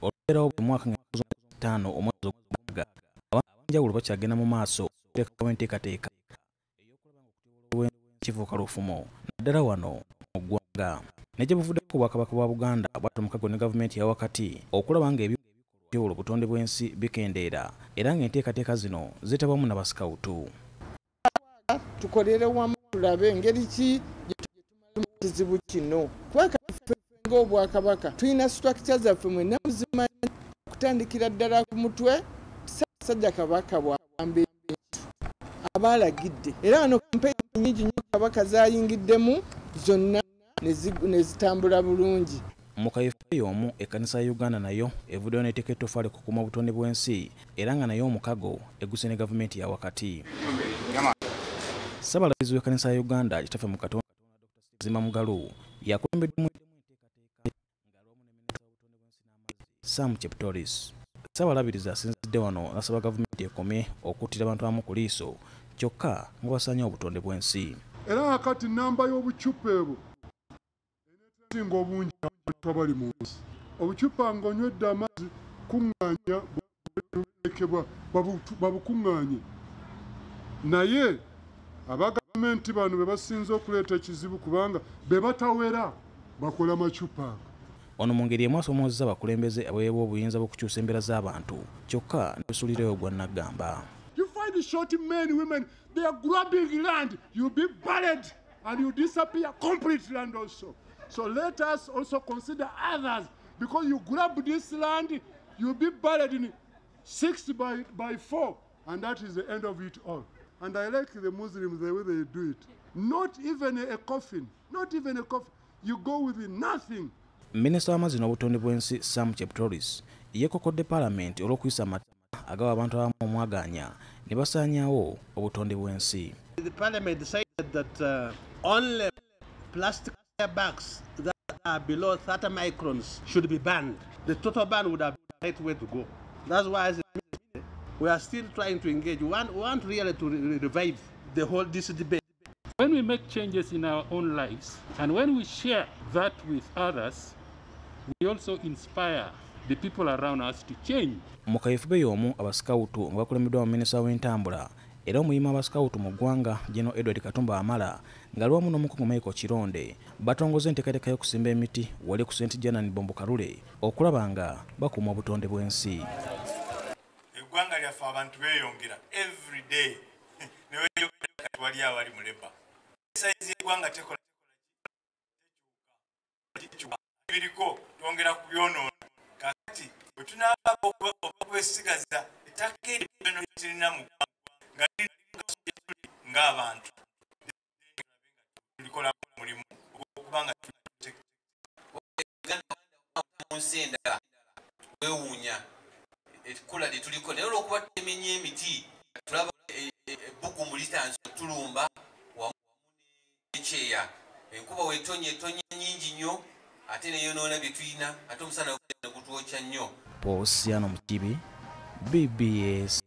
oluberawo buli mwaka nga 5 omwezi ogw'Omwaka abanjawulo bakyagenda mu maaso okuteekawo enteekateeka kivuuka lufumo naddala wano mu ggwanga ne gye buvuddeko obwakabaka bwa Buganda bwatula mukago ne gavumenti ya wakati okulaba nga eby'obutonde obutonde bw'ensi bikendeera era ng'enteekateeka zino zitabwamu n'abasikawutu. Tukolere wamu tulabe engeri ki gye tumalamu ekizibu kino. Kubanga ffe ng'obwakabaka tulina structure zaffe mwenna muzimanyi okutandikira ddala ku mutwe Ssaabasajja Kabaka bw'agamba abalagidde era wano kampeyini nnyingi nnyo Kabaka zaayingiddemu zonna ne zitambula bulungi. Mu kaweefube y'omu ekkanisa ya Uganda nayo evuddeyo n'eteeka ettofaali ku kukuuma obutonde bw'ensi era nga nayo omukago egguse ne gavumenti ya wakati. Ssaabalamuzi w'ekkanisa ya Uganda Kitaffe mu Katonda Dr. Zima Mugalu yakulembeddemu Sam Cheptoris. Ssaabalabirizi asinzidde wano n'asaba gavumenti ekomye okuttira abantu abamu ku liiso kyokka nga basaanya obutonde bw'ensi. Era kati nnamba y'obucupa ebwo eneesinga obungi abantu abali mu nsi. Obucupa ng'onywedde amazzi kuŋŋaanya burekebwa babukuŋŋaanye. Naye abagavumenti bano be basinze okuleeta ekizibu kubanga be batawera bakola macupa. Ono mu ngeri emu asoomozza abakulembeze abaweebwa obuyinza bw'okukyusa embeera z'abantu kyokka ne busuulirayo gwa Naggamba. You find the short men, women, they are grabbing land. You be buried and you disappear completely and also. So let us also consider others because you grab this land, you'll be buried in 6 by 4 and that is the end of it all. And I like the Muslims the way they do it. Not even a coffin, not even a coffin. You go with nothing. Minisita w'amazzi n'obutonde bw'ensi Sam Cheptoris yeekokodde Paalamenti olw'okuyisa amateka agawa abantu abamu omwagaanya ne basaanyaawo obutonde bw'ensi. The Parliament decided that only plastic bags that are below 30 microns should be banned. The total ban would have been the right way to go. That's why as a ministry, we are still trying to engage. We want really to revive this debate. When we make changes in our own lives and when we share that with others, we also inspire the people around us to change. Mu kaweefube y'omu abasikawutu nga bakulembeddwa mu minisita w'entambula era omuyima abasikawutu mu ggwanga General Edward Katumba Amala nga lwamu n'omukungu Michael Kironde batongoza enteekateeka y'okusimba emiti wali ku St. Janan Bombo Kalule okulaba nga bakuuma obutonde bw'ensi. Eggwanga lyaffe abantu beeyongera every day ne weeyongera kati wali abali mu leba. Saizi y'eggwanga tekola biriko twongera ku byonoona kakati bwe tunaaba okwesigaza ettaka eryo tulina mu ggwanga ng'abantu tulikola mulimu okubanga mu nsi endala weewuunya ekkula lye tuliko naye olw'okuba tumenya emiti tulaba ebbugumu litanze tulumba wamu n'ekyeya enkuba weetonye nyingi nnyo ate neyonoona bye tulina ate omusana ne gutwokya nnyo. Paul Siano Mukibi, BBS.